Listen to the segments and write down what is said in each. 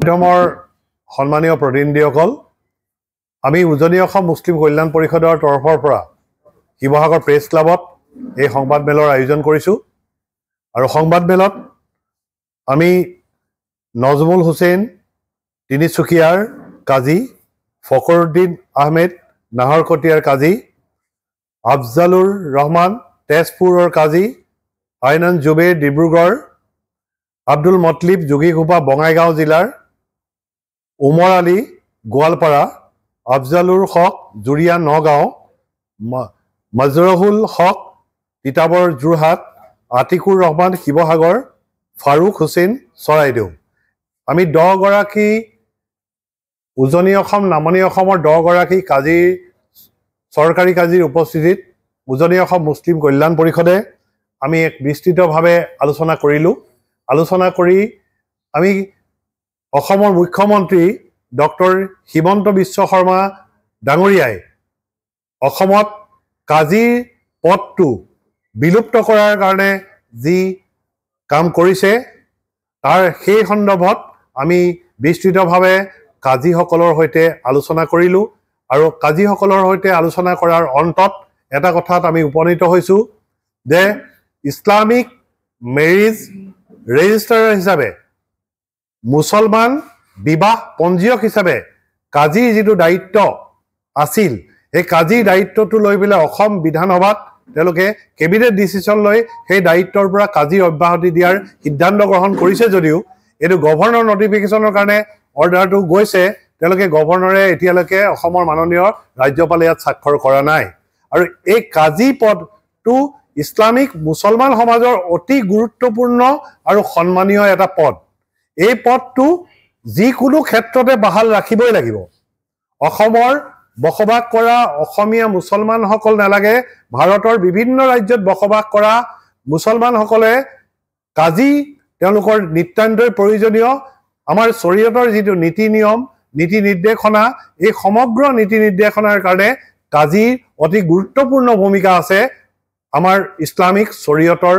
মাধ্যমৰ সন্মানীয় প্ৰতিনিধিসকল, আমি উজনি অসম মুছলিম কল্যাণ পৰিষদৰ তৰফৰ পৰা শিৱসাগৰ প্ৰেছ ক্লাবত এই সংবাদ মেলৰ আয়োজন কৰিছোঁ। আৰু সংবাদ মেলত আমি নজমুল হুছেইন তিনিচুকীয়াৰ কাজী, ফখৰুদ্দিন আহমেদ নাহৰকটীয়াৰ কাজী, আফজালুৰ ৰহমান তেজপুৰৰ কাজী, আইনান জুবেৰ ডিব্ৰুগড়, আব্দুল মতলিব যোগীঘোপা বঙাইগাঁও জিলাৰ, উমৰ আলী গোৱালপাৰা, আফজালুৰ হক জুৰিয়া নগাঁও, মাজৰহুল হক তিতাবৰ যোৰহাট, আতিকুৰ ৰহমান শিৱসাগৰ, ফাৰুক হুছেইন চৰাইদেউ। আমি 10 গৰাকী উজনি অসম নামনি অসমৰ 10 গৰাকী কাজী, চৰকাৰী কাজীৰ উপস্থিতিত উজনি অসম মুছলিম কল্যাণ পৰিষদে আমি এক বিস্তৃতভাৱে আলোচনা কৰিলোঁ। আলোচনা কৰি আমি অসমৰ মুখ্যমন্ত্ৰী ডক্টৰ হিমন্ত বিশ্ব শৰ্মা ডাঙৰীয়াই অসমত কাজীৰ পদটো বিলুপ্ত কৰাৰ কাৰণে যি কাম কৰিছে তাৰ সেই সন্দৰ্ভত আমি বিস্তৃতভাৱে কাজীসকলৰ সৈতে আলোচনা কৰিলোঁ। আৰু কাজীসকলৰ সৈতে আলোচনা কৰাৰ অন্তত এটা কথাত আমি উপনীত হৈছোঁ যে ইছলামিক মেৰিজ ৰেজিষ্ট্ৰাৰ হিচাপে, মুছলমান বিবাহ পঞ্জীয়ক হিচাপে কাজীৰ যিটো দায়িত্ব আছিল, সেই কাজীৰ দায়িত্বটো লৈ পেলাই অসম বিধানসভাত তেওঁলোকে কেবিনেট ডিচিশ্যন লৈ সেই দায়িত্বৰ পৰা কাজীৰ অব্যাহতি দিয়াৰ সিদ্ধান্ত গ্ৰহণ কৰিছে যদিও এইটো গভৰ্ণৰ নটিফিকেশ্যনৰ কাৰণে অৰ্ডাৰটো গৈছে, তেওঁলোকে গভৰ্ণৰে এতিয়ালৈকে অসমৰ মাননীয় ৰাজ্যপালে ইয়াত স্বাক্ষৰ কৰা নাই। আৰু এই কাজী পদটো ইছলামিক মুছলমান সমাজৰ অতি গুৰুত্বপূৰ্ণ আৰু সন্মানীয় এটা পদ। এই পদটো যিকোনো ক্ষেত্ৰতে বাহাল ৰাখিবই লাগিব। অসমৰ বসবাস কৰা অসমীয়া মুছলমানসকল নালাগে, ভাৰতৰ বিভিন্ন ৰাজ্যত বসবাস কৰা মুছলমানসকলে কাজী তেওঁলোকৰ নিতান্তই প্ৰয়োজনীয়। আমাৰ শৰীয়তৰ যিটো নীতি নিয়ম, নীতি নিৰ্দেশনা, এই সমগ্ৰ নীতি নিৰ্দেশনাৰ কাৰণে কাজীৰ অতি গুৰুত্বপূৰ্ণ ভূমিকা আছে আমাৰ ইছলামিক শৰীয়তৰ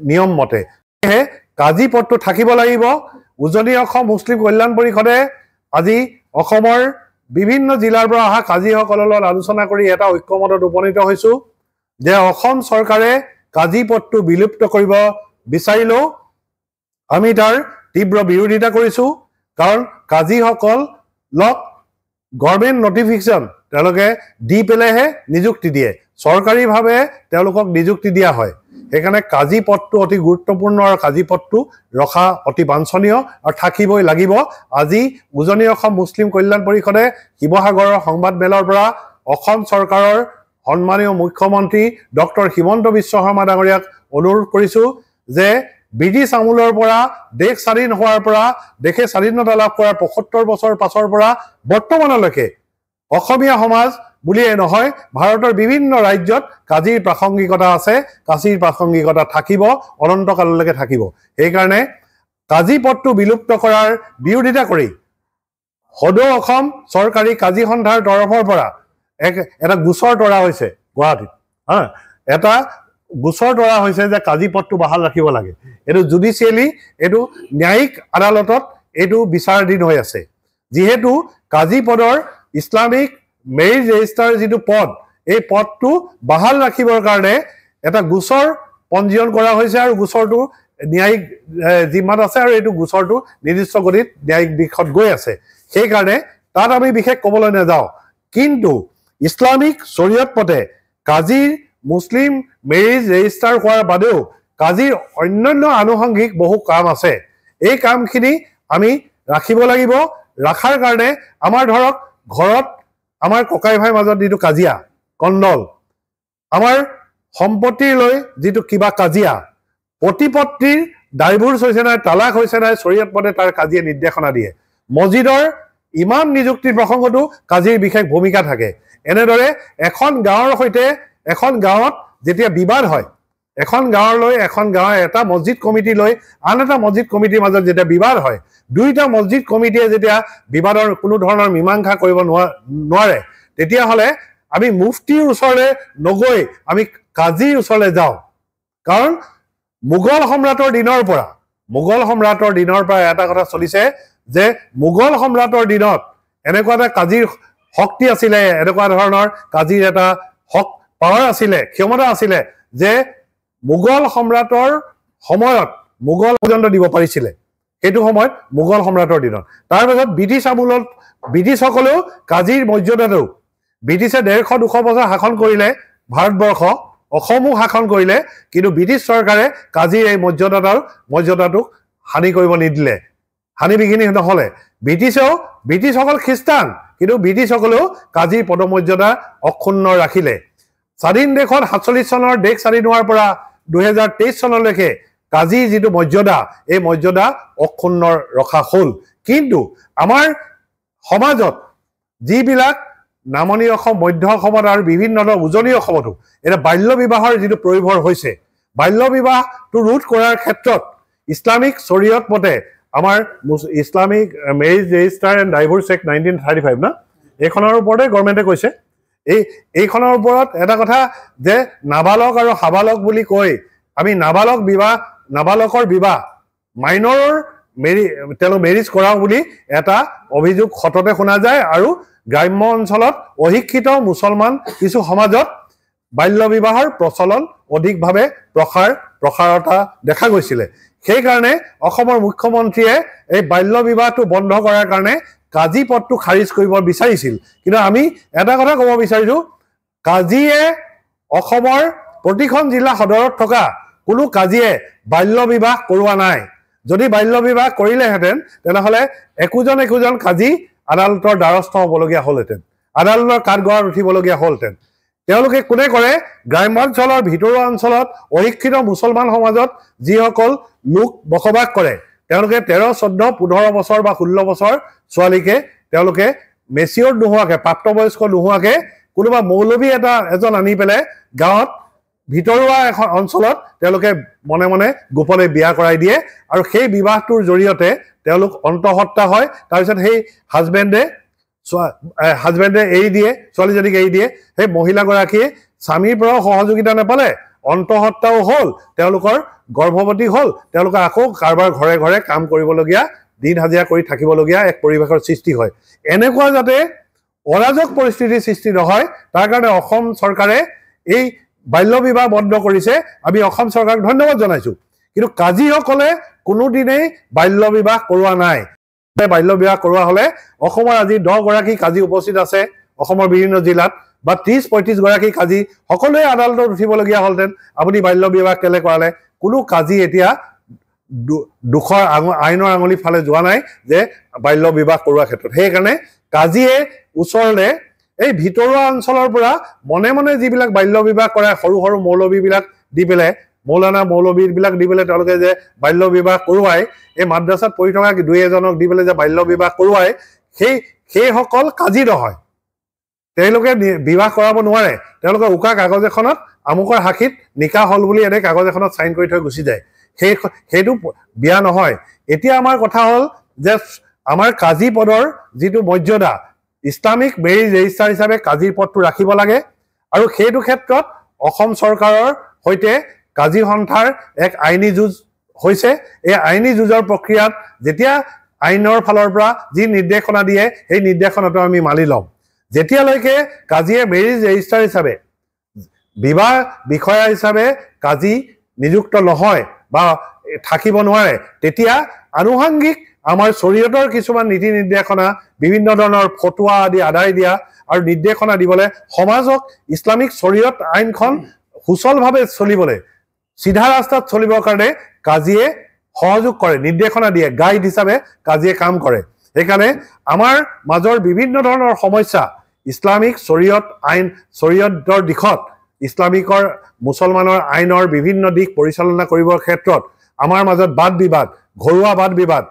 নিয়ম মতে। সেয়েহে কাজী পদটো থাকিব লাগিব। উজনি অসম মুছলিম কল্যাণ পৰিষদে আজি অসমৰ বিভিন্ন জিলাৰ পৰা অহা কাজীসকলৰ লগত আলোচনা কৰি এটা ঐক্যমতত উপনীত হৈছোঁ যে অসম চৰকাৰে কাজী পদটো বিলুপ্ত কৰিব বিচাৰিলেও আমি তাৰ তীব্ৰ বিৰোধিতা কৰিছোঁ। কাৰণ কাজীসকলক গভৰ্ণমেণ্ট নটিফিকেশ্যন তেওঁলোকে দি পেলাইহে নিযুক্তি দিয়ে, চৰকাৰীভাৱে তেওঁলোকক নিযুক্তি দিয়া হয়। সেইকাৰণে কাজী পদটো অতি গুৰুত্বপূৰ্ণ আৰু কাজী পদটো ৰখা অতি বাঞ্ছনীয় আৰু থাকিবই লাগিব। আজি উজনি অসম মুছলিম কল্যাণ পৰিষদে শিৱসাগৰৰ সংবাদ মেলৰ পৰা অসম চৰকাৰৰ সন্মানীয় মুখ্যমন্ত্ৰী ডক্টৰ হিমন্ত বিশ্ব শৰ্মা ডাঙৰীয়াক অনুৰোধ কৰিছোঁ যে ব্ৰিটিছ আমোলৰ পৰা দেশ স্বাধীন হোৱাৰ পৰা, দেশে স্বাধীনতা লাভ কৰাৰ ৭৫ বছৰ পাছৰ পৰা বৰ্তমানলৈকে অসমীয়া সমাজ বুলিয়ে নহয়, ভাৰতৰ বিভিন্ন ৰাজ্যত কাজীৰ প্ৰাসংগিকতা আছে, কাজীৰ প্ৰাসংগিকতা থাকিব, অনন্তকাললৈকে থাকিব। সেইকাৰণে কাজী পদটো বিলুপ্ত কৰাৰ বিৰোধিতা কৰি সদৌ অসম চৰকাৰী কাজী সন্থাৰ তৰফৰ পৰা এটা গোচৰ তৰা হৈছে গুৱাহাটীত। এটা গোচৰ তৰা হৈছে যে কাজী পদটো বাহাল ৰাখিব লাগে। এইটো জুডিচিয়েলি, এইটো ন্যায়িক আদালতত এইটো বিচাৰাধীন হৈ আছে। যিহেতু কাজী পদৰ ইছলামিক মেৰিজ ৰেজিষ্টাৰ যিটো পদ, এই পদটো বাহাল ৰাখিবৰ কাৰণে এটা গোচৰ পঞ্জীয়ন কৰা হৈছে আৰু গোচৰটো ন্যায়িক জিম্মাত আছে আৰু এইটো গোচৰটো নিৰ্দিষ্ট গতিত ন্যায়িক দিশত গৈ আছে। সেইকাৰণে তাত আমি বিশেষ ক'বলৈ নাযাওঁ। কিন্তু ইছলামিক শৰীয়ত মতে কাজীৰ মুছলিম মেৰিজ ৰেজিষ্টাৰ হোৱাৰ বাদেও কাজীৰ অন্যান্য আনুষংগিক বহু কাম আছে। এই কামখিনি আমি ৰাখিব লাগিব। ৰখাৰ কাৰণে আমাৰ ধৰক ঘৰত আমাৰ ককাই ভাইৰ মাজত যিটো কাজিয়া কণ্ডল, আমাৰ সম্পত্তিৰ লৈ যিটো কিবা কাজিয়া, প্ৰতিপত্তিৰ ডাইভোৰ্চ হৈছে নাই, তালাক হৈছে নাই, শৰীয়ত মতে তাৰ কাজীয়ে নিৰ্দেশনা দিয়ে। মছজিদৰ ইমাম নিযুক্তিৰ প্ৰসংগতো কাজীৰ বিশেষ ভূমিকা থাকে। এনেদৰে এখন গাঁৱৰ সৈতে এখন গাঁৱত যেতিয়া বিবাদ হয়, এখন গাঁৱলৈ এখন গাঁৱৰ এটা মছজিদ কমিটি লৈ আন এটা মছজিদ কমিটিৰ মাজত যেতিয়া বিবাদ হয়, দুইটা মছজিদ কমিটিয়ে যেতিয়া বিবাদৰ কোনো ধৰণৰ মীমাংসা কৰিব নোৱাৰে, তেতিয়াহ'লে আমি মুফতিৰ ওচৰলৈ নগৈ আমি কাজীৰ ওচৰলৈ যাওঁ। কাৰণ মোগল সম্ৰাটৰ দিনৰ পৰা এটা কথা চলিছে যে মোগল সম্ৰাটৰ দিনত এনেকুৱা এটা কাজিৰ শক্তি আছিলে, এনেকুৱা ধৰণৰ কাজিৰ এটা পাৱাৰ আছিলে, ক্ষমতা আছিলে যে মোগল সম্ৰাটৰ সময়ত মোগল পৰ্যন্ত দিব পাৰিছিলে। সেইটো সময়ত মোগল সম্ৰাটৰ দিনত। তাৰ পাছত ব্ৰিটিছ আমোলত ব্ৰিটিছসকলেও কাজিৰ মৰ্যাদাটো, ব্ৰিটিছে 150-200 বছৰ শাসন কৰিলে ভাৰতবৰ্ষ, অসমো শাসন কৰিলে, কিন্তু ব্ৰিটিছ চৰকাৰে কাজিৰ এই মৰ্যাদাটোক হানি কৰিব নিদিলে, হানি বিঘিনি নহ'লে। ব্ৰিটিছসকল খ্ৰীষ্টান, কিন্তু ব্ৰিটিছসকলেও কাজিৰ পদমৰ্যাদা অক্ষুণ্ণ ৰাখিলে। স্বাধীন দেশত 47 চনৰ দেশ স্বাধীন হোৱাৰ পৰা 2023 চনলৈকে কাজিৰ যিটো মৰ্যাদা, এই মৰ্যাদা অক্ষুণ্ণ ৰখা হ'ল। কিন্তু আমাৰ সমাজত যিবিলাক নামনি অসম, মধ্য অসমত আৰু বিভিন্ন উজনি অসমতো এতিয়া বাল্য বিবাহৰ যিটো প্ৰয়োভৰ হৈছে, বাল্য বিবাহটো ৰোধ কৰাৰ ক্ষেত্ৰত ইছলামিক শৰীয়ত মতে আমাৰ Islamic marriage register and divorce act 1935 না, এইখনৰ ওপৰতে গভৰ্ণমেণ্টে কৈছে। এইখনৰ ওপৰত এটা কথা যে নাবালক আৰু সাবালক বুলি কৈ আমি নাবালকৰ বিবাহ মাইনৰৰ তেওঁলোক মেৰিজ কৰাও বুলি এটা অভিযোগ সততে শুনা যায়। আৰু গ্ৰাম্য অঞ্চলত অশিক্ষিত মুছলমান কিছু সমাজত বাল্য বিবাহৰ প্ৰচলন অধিকভাৱে প্ৰসাৰতা দেখা গৈছিলে। সেইকাৰণে অসমৰ মুখ্যমন্ত্ৰীয়ে এই বাল্য বিবাহটো বন্ধ কৰাৰ কাৰণে কাজী পদটো খাৰিজ কৰিব বিচাৰিছিল। কিন্তু আমি এটা কথা ক'ব বিচাৰিছোঁ, কাজীয়ে অসমৰ প্ৰতিখন জিলা সদৰত থকা কোনো কাজীয়ে বাল্য বিবাহ কৰোৱা নাই। যদি বাল্য বিবাহ কৰিলেহেঁতেন তেনেহ'লে একোজন কাজী আদালতৰ দ্বাৰস্থ হ'বলগীয়া হ'লহেঁতেন, আদালতৰ কাঠগড়াত উঠিবলগীয়া হ'লহেঁতেন। তেওঁলোকে কোনে কৰে? গ্ৰাম্যাঞ্চলৰ ভিতৰুৱা অঞ্চলত অশিক্ষিত মুছলমান সমাজত যিসকল লোক বসবাস কৰে, তেওঁলোকে 13, 14, 15 বছৰ বা 16 বছৰ ছোৱালীকে তেওঁলোকে মেচিয়ৰ নোহোৱাকৈ, প্ৰাপ্তবয়স্ক নোহোৱাকৈ কোনোবা মৌলবী এজন আনি পেলাই গাঁৱত ভিতৰুৱা এখন অঞ্চলত তেওঁলোকে মনে মনে গোপনে বিয়া কৰাই দিয়ে। আৰু সেই বিবাহটোৰ জৰিয়তে তেওঁলোক অন্তঃসত্ত্বা হয়। তাৰপিছত সেই হাজবেণ্ডে এৰি দিয়ে, ছোৱালীজনীক এৰি দিয়ে। সেই মহিলাগৰাকীয়ে স্বামীৰ পৰাও সহযোগিতা নাপালে, অন্তঃসত্ত্বাও হ'ল, তেওঁলোকৰ গৰ্ভৱতী হ'ল, তেওঁলোকে আকৌ কাৰোবাৰ ঘৰে ঘৰে কাম কৰিবলগীয়া, দিন হাজিৰা কৰি থাকিবলগীয়া এক পৰিৱেশৰ সৃষ্টি হয়। এনেকুৱা যাতে অৰাজক পৰিস্থিতিৰ সৃষ্টি নহয় তাৰ কাৰণে অসম চৰকাৰে এই বাল্য বিবাহ বন্ধ কৰিছে। আমি অসম চৰকাৰক ধন্যবাদ জনাইছোঁ। কিন্তু কাজীসকলে কোনোদিনেই বাল্য বিবাহ কৰোৱা নাই। বাল্য বিবাহ কৰোৱা হ'লে অসমৰ আজি 10 গৰাকী কাজী উপস্থিত আছে অসমৰ বিভিন্ন জিলাত, বা 30-35 গৰাকী কাজী সকলোৱে আদালতত উঠিবলগীয়া হ'লহেঁতেন। আপুনি বাল্য বিবাহ কেলে কৰালে? কোনো কাজী এতিয়া দুখৰ আইনৰ আঙুলি ফালে যোৱা নাই যে বাল্য বিবাহ কৰোৱাৰ ক্ষেত্ৰত। সেইকাৰণে কাজীয়ে ওচৰলে এই ভিতৰুৱা অঞ্চলৰ পৰা মনে মনে যিবিলাক বাল্য বিবাহ কৰে, সৰু সৰু মৌলবীবিলাক দি পেলাই, মৌলবীবিলাক দি পেলাই তেওঁলোকে যে বাল্য বিবাহ কৰোৱাই, এই মাদ্ৰাছাত পঢ়ি থকা 2-এজনক দি পেলাই যে বাল্য বিবাহ কৰোৱাই, সেইসকল কাজী নহয়। তেওঁলোকে বিবাহ কৰাব নোৱাৰে। তেওঁলোকে উকা কাগজ এখনত আমুকৰ সাক্ষীত নিকাহ হ'ল বুলি এনে কাগজ এখনত চাইন কৰি থৈ গুচি যায়। সেইটো বিয়া নহয়। এতিয়া আমাৰ কথা হ'ল যে আমাৰ কাজী পদৰ যিটো মৰ্যাদা, ইছলামিক মেৰিজ ৰেজিষ্টাৰ হিচাপে কাজীৰ পদটো ৰাখিব লাগে। আৰু সেইটো ক্ষেত্ৰত অসম চৰকাৰৰ সৈতে কাজী সন্থাৰ এক আইনী যুঁজ হৈছে। এই আইনী যুঁজৰ প্ৰক্ৰিয়াত যেতিয়া আইনৰ ফালৰ পৰা যি নিৰ্দেশনা দিয়ে, সেই নিৰ্দেশনাটো আমি মানি ল'ম। যেতিয়ালৈকে কাজীয়ে মেৰিজ ৰেজিষ্টাৰ হিচাপে, বিবাহ বিষয়া হিচাপে কাজী নিযুক্ত নহয় বা থাকিব নোৱাৰে, তেতিয়া আনুষংগিক আমাৰ শৰীয়তৰ কিছুমান নীতি নিৰ্দেশনা, বিভিন্ন ধৰণৰ ফটোৱা আদি আদায় দিয়া আৰু নিৰ্দেশনা দিবলৈ সমাজক ইছলামিক শৰীয়ত আইনখন সুচলভাৱে চলিবলৈ, চিধা ৰাস্তাত চলিবৰ কাৰণে কাজীয়ে সহযোগ কৰে, নিৰ্দেশনা দিয়ে, গাইড হিচাপে কাজীয়ে কাম কৰে। সেইকাৰণে আমাৰ মাজৰ বিভিন্ন ধৰণৰ সমস্যা ইছলামিক শৰীয়তৰ দিশত, ইছলামিকৰ মুছলমানৰ আইনৰ বিভিন্ন দিশ পৰিচালনা কৰিবৰ ক্ষেত্ৰত আমাৰ মাজত বাদ বিবাদ, ঘৰুৱা বাদ বিবাদ,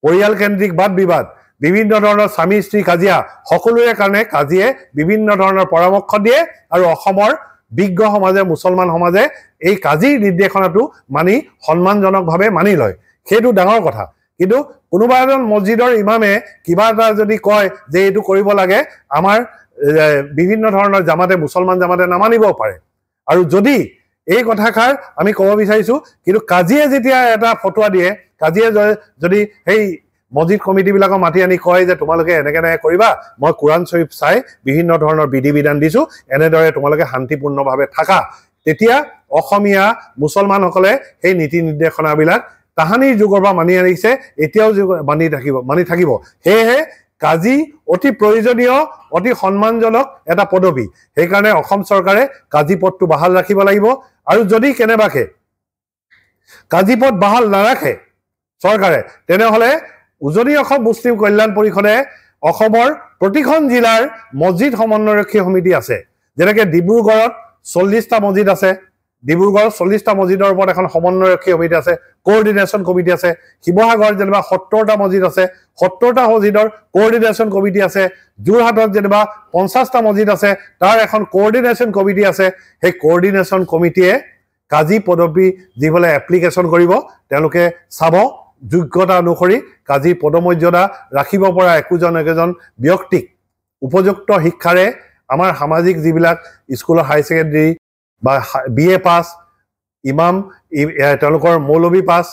পৰিয়ালকেন্দ্ৰিক বাদ বিবাদ, বিভিন্ন ধৰণৰ স্বামী স্ত্ৰী কাজিয়া, সকলোৰে কাৰণে কাজীয়ে বিভিন্ন ধৰণৰ পৰামৰ্শ দিয়ে। আৰু অসমৰ বিজ্ঞ সমাজে, মুছলমান সমাজে এই কাজীৰ নিৰ্দেশনাটো মানি সন্মানজনকভাৱে মানি লয়। সেইটো ডাঙৰ কথা। কিন্তু কোনোবা এজন মছজিদৰ ইমামে কিবা এটা যদি কয় যে এইটো কৰিব লাগে, আমাৰ বিভিন্ন ধৰণৰ জামাতে, মুছলমান জামাতে নামানিবও পাৰে। আৰু যদি এই কথাষাৰ আমি ক'ব বিচাৰিছোঁ, কিন্তু কাজীয়ে যেতিয়া এটা ফটোৱা দিয়ে, কাজীয়ে যদি সেই মছজিদ কমিটিবিলাকক মাতি আনি কয় যে তোমালোকে এনেকৈ কৰিবা, মই কোৰাণ শ্বৰীফ চাই বিভিন্ন ধৰণৰ বিধি বিধান দিছোঁ, এনেদৰে তোমালোকে শান্তিপূৰ্ণভাৱে থাকা। তেতিয়া অসমীয়া মুছলমানসকলে সেই নীতি নিৰ্দেশনাবিলাক তাহানিৰ যুগৰ পৰা মানি আনিছে, এতিয়াও মানি থাকিব। সেয়েহে কাজী অতি প্ৰয়োজনীয়, অতি সন্মানজনক এটা পদবী। সেইকাৰণে অসম চৰকাৰে কাজী পদটো বাহাল ৰাখিব লাগিব। আৰু যদি কেনেবাকে কাজী পদ বাহাল নাৰাখে চৰকাৰে, তেনেহ'লে উজনি অসম মুছলিম কল্যাণ পৰিষদে অসমৰ প্ৰতিখন জিলাৰ মছজিদ সমন্বয়ৰক্ষী সমিতি আছে। যেনেকৈ ডিব্ৰুগড়ত 40টা মছজিদ আছে, ডিব্ৰুগড়ত 40টা মছজিদৰ ওপৰত এখন সমন্বয়ৰক্ষী সমিতি আছে, কোঅৰ্ডিনেশ্যন কমিটি আছে। শিৱসাগৰত যেনিবা 70টা মছজিদ আছে, 70টা মছজিদৰ কোঅৰ্ডিনেশ্যন কমিটি আছে। যোৰহাটত যেনিবা 50টা মছজিদ আছে, তাৰ এখন কোঅৰ্ডিনেশ্যন কমিটি আছে। সেই কোঅৰ্ডিনেশ্যন কমিটিয়ে কাজী পদবী যিফালে এপ্লিকেশ্যন কৰিব, তেওঁলোকে চাব যোগ্যতা অনুসৰি কাজী পদমৰ্যাদা ৰাখিব পৰা একোজন ব্যক্তিক উপযুক্ত শিক্ষাৰে আমাৰ সামাজিক যিবিলাক স্কুলৰ হাই ছেকেণ্ডেৰী বা BA পাছ, ইমাম, তেওঁলোকৰ মৌলবী পাছ,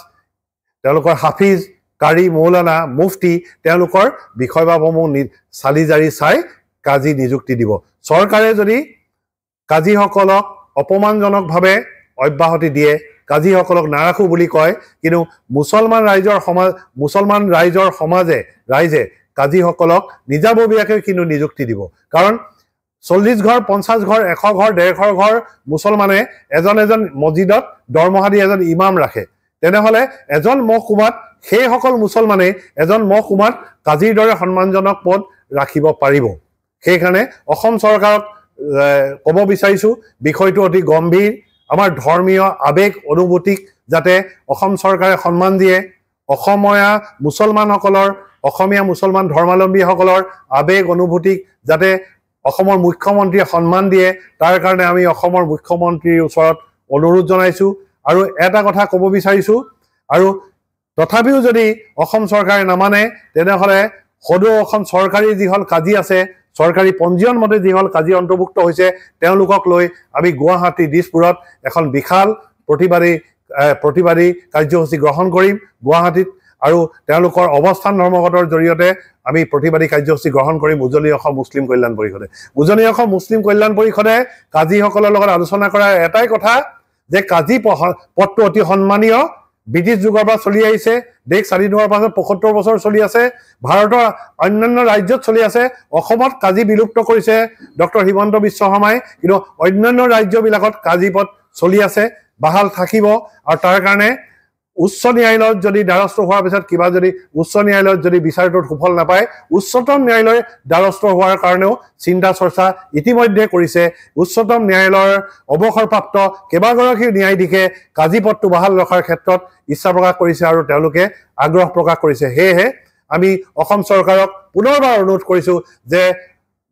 তেওঁলোকৰ হাফিজ, কাৰী, মৌলানা, মুফতি, তেওঁলোকৰ বিষয়বাবসমূহ চালি জাৰি চাই কাজী নিযুক্তি দিব। চৰকাৰে যদি কাজীসকলক অপমানজনকভাৱে অব্যাহতি দিয়ে, কাজীসকলক নাৰাখো বুলি কয়, কিন্তু মুছলমান ৰাইজৰ ৰাইজে কাজীসকলক নিজাববীয়াকৈ কিন্তু নিযুক্তি দিব। কাৰণ 40 ঘৰ, 50 ঘৰ, 100 ঘৰ, 150 ঘৰ মুছলমানে এজন মছজিদত দৰমহা দি এজন ইমাম ৰাখে। তেনেহ'লে এজন মহকুমাত সেইসকল মুছলমানে এজন মহকুমাত কাজীৰ দৰে সন্মানজনক পদ ৰাখিব পাৰিব। সেইকাৰণে অসম চৰকাৰক ক'ব বিচাৰিছোঁ, বিষয়টো অতি গম্ভীৰ। আমাৰ ধৰ্মীয় আৱেগ অনুভূতিক যাতে অসম চৰকাৰে সন্মান দিয়ে, অসমীয়া মুছলমান ধৰ্মাৱলম্বীসকলৰ আৱেগ অনুভূতিক যাতে অসমৰ মুখ্যমন্ত্ৰীয়ে সন্মান দিয়ে, তাৰ কাৰণে আমি অসমৰ মুখ্যমন্ত্ৰীৰ ওচৰত অনুৰোধ জনাইছোঁ। আৰু এটা কথা ক'ব বিচাৰিছোঁ, আৰু তথাপিও যদি অসম চৰকাৰে নামানে, তেনেহ'লে সদৌ অসম চৰকাৰী যিসকল কাজী আছে, চৰকাৰী পঞ্জীয়ন মতে যিসকল কাজী অন্তৰ্ভুক্ত হৈছে, তেওঁলোকক লৈ আমি গুৱাহাটী দিছপুৰত এখন বিশাল প্ৰতিবাদী কাৰ্যসূচী গ্ৰহণ কৰিম গুৱাহাটীত। আৰু তেওঁলোকৰ অৱস্থান ধৰ্মঘটৰ জৰিয়তে আমি প্ৰতিবাদী কাৰ্যসূচী গ্ৰহণ কৰিম উজনি অসম মুছলিম কল্যাণ পৰিষদে। উজনি অসম মুছলিম কল্যাণ পৰিষদে কাজীসকলৰ লগত আলোচনা কৰাৰ এটাই কথা যে কাজী পদটো অতি সন্মানীয়, ব্ৰিটিছ যুগৰ পৰা চলি আহিছে, দেশ স্বাধীন হোৱাৰ পাছত 75 বছৰ চলি আছে, ভাৰতৰ অন্যান্য ৰাজ্যত চলি আছে। অসমত কাজী বিলুপ্ত কৰিছে ডক্টৰ হিমন্ত বিশ্ব শৰ্মাই, কিন্তু অন্যান্য ৰাজ্যবিলাকত কাজী পদ চলি আছে, বাহাল থাকিব। আৰু তাৰ কাৰণে উচ্চ ন্যায়ালয়ত যদি দ্বাৰস্থ হোৱাৰ পিছত কিবা যদি উচ্চ ন্যায়ালয়ত যদি বিচাৰটোত সুফল নাপায়, উচ্চতম ন্যায়ালয়ৰ দ্বাৰস্থ হোৱাৰ কাৰণেও চিন্তা চৰ্চা ইতিমধ্যে কৰিছে। উচ্চতম ন্যায়ালয়ৰ অৱসৰপ্ৰাপ্ত কেইবাগৰাকী ন্যায়াধীশে কাজী পদটো বাহাল ৰখাৰ ক্ষেত্ৰত ইচ্ছা প্ৰকাশ কৰিছে আৰু তেওঁলোকে আগ্ৰহ প্ৰকাশ কৰিছে। সেয়েহে আমি অসম চৰকাৰক পুনৰবাৰ অনুৰোধ কৰিছোঁ যে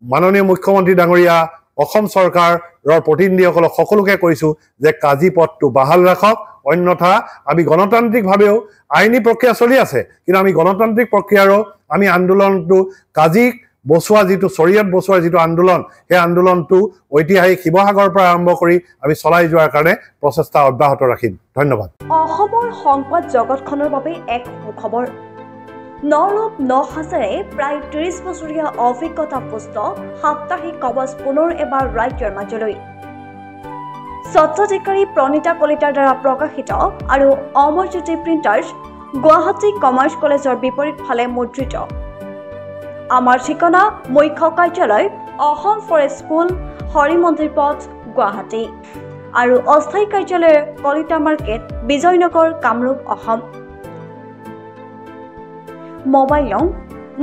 মাননীয় মুখ্যমন্ত্ৰী ডাঙৰীয়া, অসম চৰকাৰৰ প্ৰতিনিধিসকলক সকলোকে কৈছোঁ যে কাজী পদটো বাহাল ৰাখক, অন্যথা আমি গণতান্ত্ৰিকভাৱেও আইনী প্ৰক্ৰিয়া চলি আছে, কিন্তু আমি গণতান্ত্ৰিক প্ৰক্ৰিয়াৰো আমি আন্দোলনটো কাজীক বচোৱা যিটো শৰীয়ত বচোৱাৰ যিটো আন্দোলন, সেই আন্দোলনটো ঐতিহাসিক শিৱসাগৰৰ পৰা আৰম্ভ কৰি আমি চলাই যোৱাৰ কাৰণে প্ৰচেষ্টা অব্যাহত ৰাখিম। ধন্যবাদ। অসমৰ সংবাদ জগতখনৰ বাবে এক সুখবৰ। নৰূপ নসাজেৰে প্ৰায় 30 বছৰীয়া অভিজ্ঞতা পুষ্ট সাপ্তাহিক কবচ পুনৰ এবাৰ ৰাজ্যৰ মাজলৈ। স্বত্বাধিকাৰী প্ৰণীতা কলিতাৰ দ্বাৰা প্ৰকাশিত আৰু অমৰজ্যোতি প্ৰিণ্টাৰ্ছ, গুৱাহাটী কমাৰ্চ কলেজৰ বিপৰীত ফালে মুদ্ৰিত। আমাৰ ঠিকনা মুখ্য কাৰ্যালয় অসম ফৰেষ্ট স্কুল, হৰি মন্দিৰ পথ, গুৱাহাটী, আৰু অস্থায়ী কাৰ্যালয় কলিতা মাৰ্কেট, বিজয়নগৰ, কামৰূপ, অসম। মোবাইল নং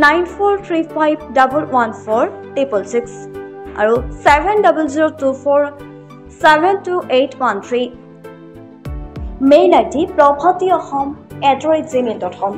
9435114666 আৰু 7024722813। Mail ID probhatiahom@gmail.com।